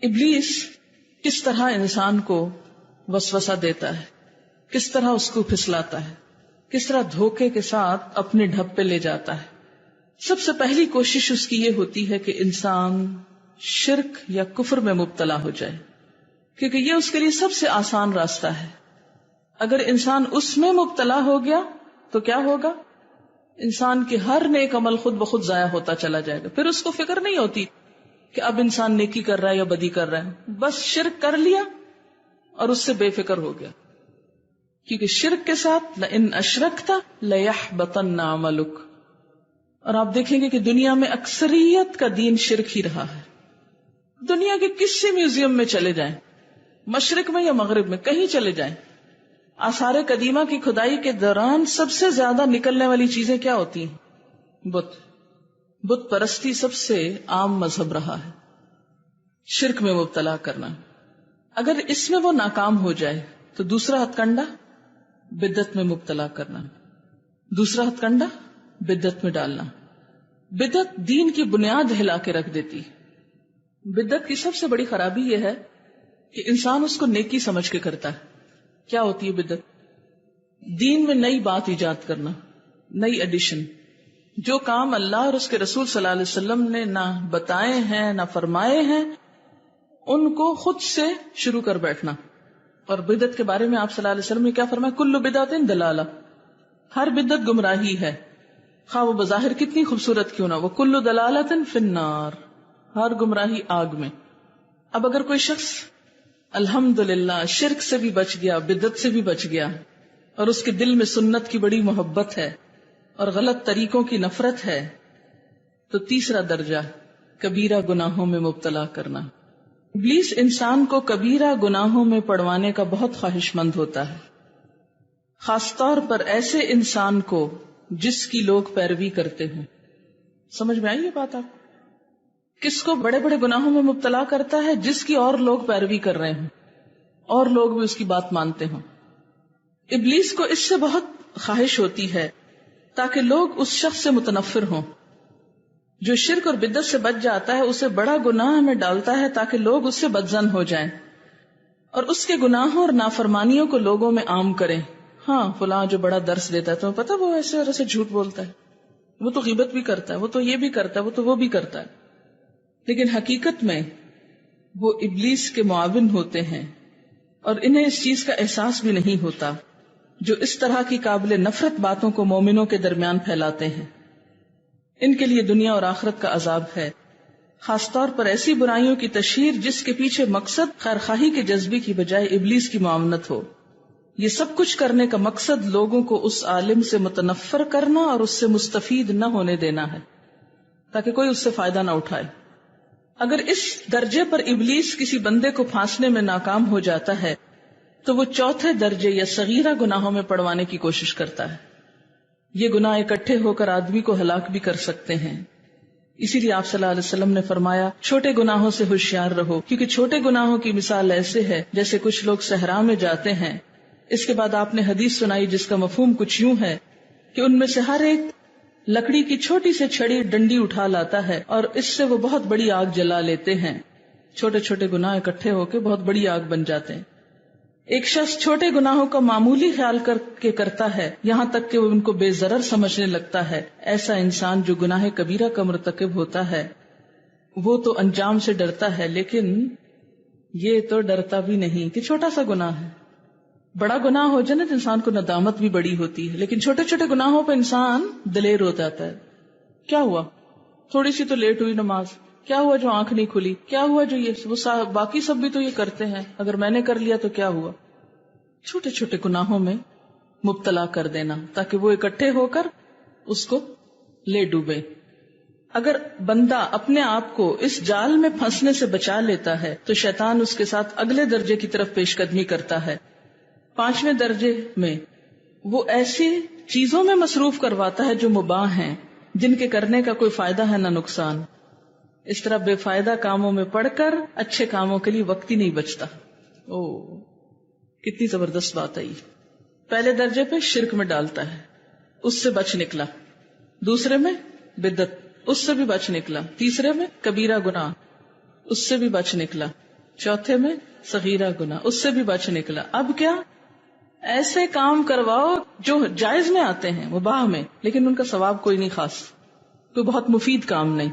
ابلیس کس طرح انسان کو وسوسہ دیتا ہے، کس طرح اس کو پھسلاتا ہے، کس طرح دھوکے کے ساتھ اپنے ڈھب پہ لے جاتا ہے. سب سے پہلی کوشش اس کی یہ ہوتی ہے کہ انسان شرک یا کفر میں مبتلا ہو جائے، کیونکہ یہ اس کے لیے سب سے آسان راستہ ہے. اگر انسان اس میں مبتلا ہو گیا تو کیا ہوگا؟ انسان کے ہر نیک عمل خود بخود ضائع ہوتا چلا جائے گا. پھر اس کو فکر نہیں ہوتی کہ اب انسان نیکی کر رہا ہے یا بدی کر رہا ہے، بس شرک کر لیا اور اس سے بے فکر ہو گیا. کیونکہ شرک کے ساتھ لئن اشرکت لیحبطن عملک. اور آپ دیکھیں گے کہ دنیا میں اکثریت کا دین شرک ہی رہا ہے. دنیا کے کسی میوزیم میں چلے جائیں، مشرق میں یا مغرب میں کہیں چلے جائیں، آثار قدیمہ کی کھدائی کے دوران سب سے زیادہ نکلنے والی چیزیں کیا ہوتی ہیں؟ بت پرستی سب سے عام مذہب رہا ہے. شرک میں مبتلا کرنا. اگر اس میں وہ ناکام ہو جائے تو دوسرا ہتھ کنڈا بدعت میں مبتلا کرنا. دوسرا ہتھ کنڈا بدعت میں ڈالنا. بدعت دین کی بنیاد ہلا کے رکھ دیتی. بدعت کی سب سے بڑی خرابی یہ ہے کہ انسان اس کو نیکی سمجھ کے کرتا ہے. کیا ہوتی ہے بدعت؟ دین میں نئی بات ایجاد کرنا، نئی ایڈیشن. جو کام اللہ اور اس کے رسول صلی اللہ علیہ وسلم نے نہ بتائے ہیں نہ فرمائے ہیں، ان کو خود سے شروع کر بیٹھنا. اور بدعت کے بارے میں آپ صلی اللہ علیہ وسلم نے کیا فرمایا؟ کل بدعت ضلالہ. ہر بدعت گمراہی ہے، خواہ وہ بظاہر کتنی خوبصورت کیوں نہ. وہ کل ضلالۃ فی النار. ہر گمراہی آگ میں. اب اگر کوئی شخص الحمدللہ شرک سے بھی بچ گیا، بدعت سے بھی بچ گیا، اور اس کے دل میں سنت کی بڑی محبت ہے اور غلط طریقوں کی نفرت ہے، تو تیسرا درجہ کبیرہ گناہوں میں مبتلا کرنا. ابلیس انسان کو کبیرہ گناہوں میں پڑوانے کا بہت خواہش مند ہوتا ہے، خاص طور پر ایسے انسان کو جس کی لوگ پیروی کرتے ہوں. سمجھ میں آئی یہ بات؟ آپ کس کو بڑے بڑے گناہوں میں مبتلا کرتا ہے؟ جس کی اور لوگ پیروی کر رہے ہوں اور لوگ بھی اس کی بات مانتے ہوں. ابلیس کو اس سے بہت خواہش ہوتی ہے تاکہ لوگ اس شخص سے متنفر ہوں. جو شرک اور بدعت سے بچ جاتا ہے اسے بڑا گناہ میں ڈالتا ہے تاکہ لوگ اس سے بدظن ہو جائیں اور اس کے گناہوں اور نافرمانیوں کو لوگوں میں عام کریں. ہاں فلاں جو بڑا درس دیتا ہے، تمہیں پتا وہ ایسے اور ایسے جھوٹ بولتا ہے، وہ تو غیبت بھی کرتا ہے، وہ تو یہ بھی کرتا ہے، وہ تو وہ بھی کرتا ہے. لیکن حقیقت میں وہ ابلیس کے معاون ہوتے ہیں اور انہیں اس چیز کا احساس بھی نہیں ہوتا، جو اس طرح کی قابل نفرت باتوں کو مومنوں کے درمیان پھیلاتے ہیں. ان کے لیے دنیا اور آخرت کا عذاب ہے، خاص طور پر ایسی برائیوں کی تشہیر جس کے پیچھے مقصد خیرخواہی کے جذبے کی بجائے ابلیس کی معاونت ہو. یہ سب کچھ کرنے کا مقصد لوگوں کو اس عالم سے متنفر کرنا اور اس سے مستفید نہ ہونے دینا ہے تاکہ کوئی اس سے فائدہ نہ اٹھائے. اگر اس درجے پر ابلیس کسی بندے کو پھانسنے میں ناکام ہو جاتا ہے تو وہ چوتھے درجے یا صغیرہ گناہوں میں پڑوانے کی کوشش کرتا ہے. یہ گناہ اکٹھے ہو کر آدمی کو ہلاک بھی کر سکتے ہیں. اسی لیے آپ صلی اللہ علیہ وسلم نے فرمایا چھوٹے گناہوں سے ہوشیار رہو، کیونکہ چھوٹے گناہوں کی مثال ایسے ہے جیسے کچھ لوگ صحرا میں جاتے ہیں. اس کے بعد آپ نے حدیث سنائی جس کا مفہوم کچھ یوں ہے کہ ان میں سے ہر ایک لکڑی کی چھوٹی سے چھڑی ڈنڈی اٹھا لاتا ہے اور اس سے وہ بہت بڑی آگ جلا لیتے ہیں. چھوٹے چھوٹے گناہ اکٹھے ہو کے بہت بڑی آگ بن جاتے ہیں. ایک شخص چھوٹے گناہوں کا معمولی خیال کر کے کرتا ہے یہاں تک کہ وہ ان کو بے ضرر سمجھنے لگتا ہے. ایسا انسان جو گناہ کبیرہ کا مرتکب ہوتا ہے وہ تو انجام سے ڈرتا ہے، لیکن یہ تو ڈرتا بھی نہیں کہ چھوٹا سا گناہ ہے. بڑا گناہ ہو جائے نا تو انسان کو ندامت بھی بڑی ہوتی ہے، لیکن چھوٹے چھوٹے گناہوں پہ انسان دلیر ہو جاتا ہے. کیا ہوا؟ تھوڑی سی تو لیٹ ہوئی نماز، کیا ہوا جو آنکھ نہیں کھلی، کیا ہوا جو یہ وہ باقی سب بھی تو یہ کرتے ہیں، اگر میں نے کر لیا تو کیا ہوا. چھوٹے چھوٹے گناہوں میں مبتلا کر دینا تاکہ وہ اکٹھے ہو کر اس کو لے ڈوبے. اگر بندہ اپنے آپ کو اس جال میں پھنسنے سے بچا لیتا ہے تو شیطان اس کے ساتھ اگلے درجے کی طرف پیش قدمی کرتا ہے. 5ویں درجے میں وہ ایسی چیزوں میں مصروف کرواتا ہے جو مباح ہیں، جن کے کرنے کا کوئی فائدہ ہے نہ نقصان. اس طرح بے فائدہ کاموں میں پڑھ کر اچھے کاموں کے لیے وقت ہی نہیں بچتا. کتنی زبردست بات آئی. پہلے درجے پہ شرک میں ڈالتا ہے، اس سے بچ نکلا. دوسرے میں بدعت، اس سے بھی بچ نکلا. تیسرے میں کبیرہ گناہ، اس سے بھی بچ نکلا. چوتھے میں صغیرہ گناہ، اس سے بھی بچ نکلا. اب کیا؟ ایسے کام کرواؤ جو جائز میں آتے ہیں، مباح میں، لیکن ان کا ثواب کوئی نہیں خاص، کوئی بہت مفید کام نہیں،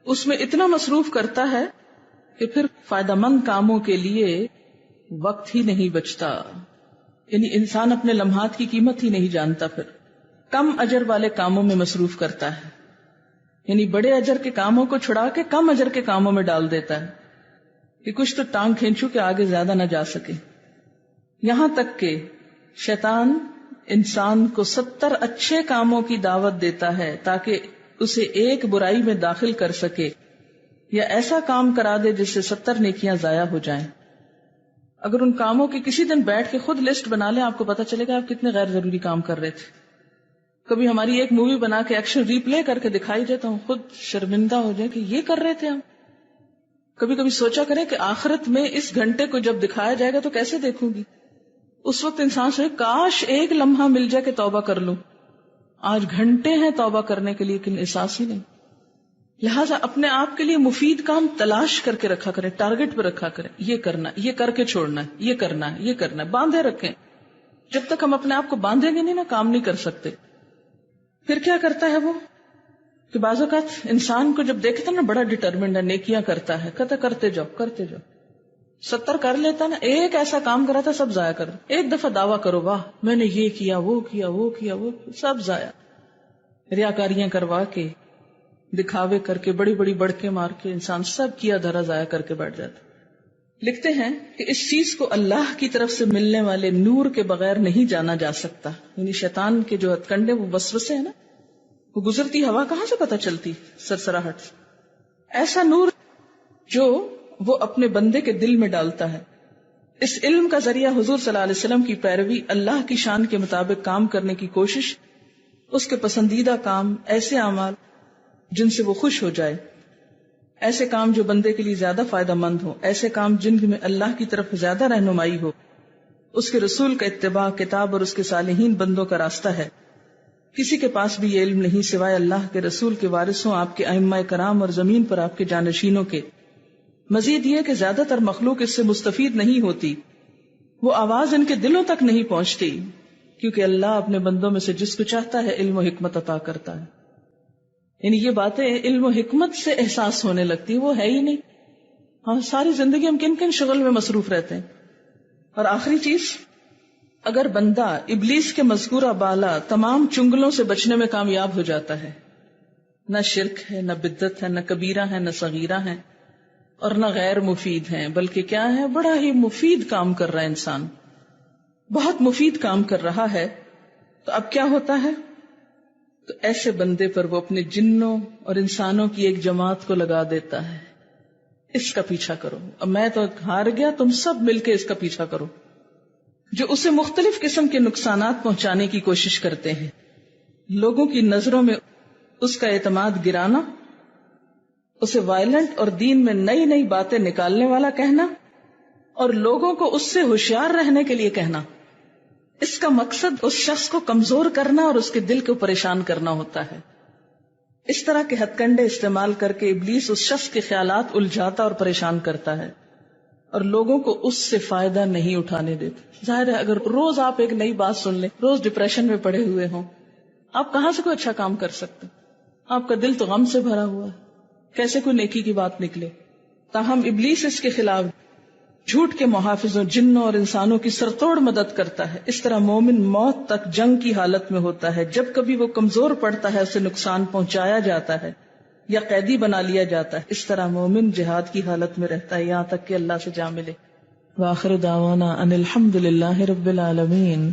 اس میں اتنا مصروف کرتا ہے کہ پھر فائدہ مند کاموں کے لیے وقت ہی نہیں بچتا. یعنی انسان اپنے لمحات کی قیمت ہی نہیں جانتا، پھر کم اجر والے کاموں میں مصروف کرتا ہے، یعنی بڑے اجر کے کاموں کو چھڑا کے کم اجر کے کاموں میں ڈال دیتا ہے کہ کچھ تو ٹانگ کھینچو کہ آگے زیادہ نہ جا سکے. یہاں تک کہ شیطان انسان کو 70 اچھے کاموں کی دعوت دیتا ہے تاکہ اسے ایک برائی میں داخل کر سکے، یا ایسا کام کرا دے جس سے 70 نیکیاں ضائع ہو جائیں. اگر ان کاموں کی کسی دن بیٹھ کے خود لسٹ بنا لیں، آپ کو پتا چلے گا آپ کتنے غیر ضروری کام کر رہے تھے. کبھی ہماری ایک مووی بنا کے ایکشن ریپلے کر کے دکھائی جائے تو ہم خود شرمندہ ہو جائیں کہ یہ کر رہے تھے ہم. کبھی کبھی سوچا کریں کہ آخرت میں اس گھنٹے کو جب دکھایا جائے گا تو کیسے دیکھوں گی. اس وقت انسان سے کاش ایک لمحہ مل جائے کہ توبہ کر لوں. آج گھنٹے ہیں توبہ کرنے کے لیے لیکن احساس ہی نہیں. لہٰذا اپنے آپ کے لیے مفید کام تلاش کر کے رکھا کریں، ٹارگٹ پہ رکھا کریں. یہ کرنا، یہ کر کے چھوڑنا ہے، یہ کرنا ہے، یہ کرنا ہے، باندھے رکھیں. جب تک ہم اپنے آپ کو باندھیں گے نہیں نا، کام نہیں کر سکتے. پھر کیا کرتا ہے وہ کہ بعض اوقات انسان کو جب دیکھتا نا بڑا ڈٹرمنڈ ہے، نیکیاں کرتا ہے، کہتا کرتے جاؤ کرتے جاؤ. 70 کر لیتا نا، ایک ایسا کام کرا تھا سب ضائع کر. ایک دفعہ دعویٰ کرو واہ میں نے یہ کیا وہ کیا وہ کیا وہ کیا، سب ضائع. ریاکاریاں کروا کے، دکھاوے کر کے، بڑی بڑی بڑکے مار کے انسان سب کیا دھرا ضائع کر کے بیٹھ جاتا. لکھتے ہیں کہ اس چیز کو اللہ کی طرف سے ملنے والے نور کے بغیر نہیں جانا جا سکتا. یعنی شیطان کے جو ہتھ کنڈے وہ وسوسے ہیں نا، وہ گزرتی ہوا کہاں سے پتہ چلتی؟ سرسراہٹ سے. ایسا نور جو وہ اپنے بندے کے دل میں ڈالتا ہے. اس علم کا ذریعہ حضور صلی اللہ علیہ وسلم کی پیروی، اللہ کی شان کے مطابق کام کرنے کی کوشش، اس کے پسندیدہ کام، ایسے اعمال جن سے وہ خوش ہو جائے، ایسے کام جو بندے کے لیے زیادہ فائدہ مند ہو، ایسے کام جن میں اللہ کی طرف زیادہ رہنمائی ہو. اس کے رسول کا اتباع، کتاب اور اس کے صالحین بندوں کا راستہ ہے. کسی کے پاس بھی یہ علم نہیں سوائے اللہ کے رسول کے وارثوں، آپ کے ائمہ کرام اور زمین پر آپ کے جانشینوں کے. مزید یہ کہ زیادہ تر مخلوق اس سے مستفید نہیں ہوتی، وہ آواز ان کے دلوں تک نہیں پہنچتی، کیونکہ اللہ اپنے بندوں میں سے جس کو چاہتا ہے علم و حکمت عطا کرتا ہے. یعنی یہ باتیں علم و حکمت سے احساس ہونے لگتی، وہ ہے ہی نہیں. ہاں ساری زندگی ہم کن کن شغل میں مصروف رہتے ہیں. اور آخری چیز، اگر بندہ ابلیس کے مذکورہ بالا تمام چنگلوں سے بچنے میں کامیاب ہو جاتا ہے، نہ شرک ہے، نہ بدعت ہے، نہ کبیرہ ہے، نہ صغیرہ ہے، اور نہ غیر مفید ہیں، بلکہ کیا ہے، بڑا ہی مفید کام کر رہا ہے انسان، بہت مفید کام کر رہا ہے، تو اب کیا ہوتا ہے؟ تو ایسے بندے پر وہ اپنے جنوں اور انسانوں کی ایک جماعت کو لگا دیتا ہے، اس کا پیچھا کرو. اب میں تو ہار گیا، تم سب مل کے اس کا پیچھا کرو، جو اسے مختلف قسم کے نقصانات پہنچانے کی کوشش کرتے ہیں. لوگوں کی نظروں میں اس کا اعتماد گرانا، اسے وائلنٹ اور دین میں نئی نئی باتیں نکالنے والا کہنا، اور لوگوں کو اس سے ہوشیار رہنے کے لیے کہنا. اس کا مقصد اس شخص کو کمزور کرنا اور اس کے دل کو پریشان کرنا ہوتا ہے. اس طرح کے ہتھ کنڈے استعمال کر کے ابلیس اس شخص کے خیالات الجھاتا اور پریشان کرتا ہے، اور لوگوں کو اس سے فائدہ نہیں اٹھانے دیتا. ظاہر ہے اگر روز آپ ایک نئی بات سن لیں، روز ڈپریشن میں پڑے ہوئے ہوں، آپ کہاں سے کوئی اچھا کام کر سکتے؟ آپ کا دل تو غم سے بھرا ہوا ہے، کیسے کوئی نیکی کی بات نکلے؟ تاہم ابلیس اس کے خلاف جھوٹ کے محافظوں، جنوں اور انسانوں کی سرتوڑ مدد کرتا ہے. اس طرح مومن موت تک جنگ کی حالت میں ہوتا ہے. جب کبھی وہ کمزور پڑتا ہے، اسے نقصان پہنچایا جاتا ہے یا قیدی بنا لیا جاتا ہے. اس طرح مومن جہاد کی حالت میں رہتا ہے یہاں تک کہ اللہ سے جا ملے. وآخر دعوانا ان الحمد للہ رب العالمین.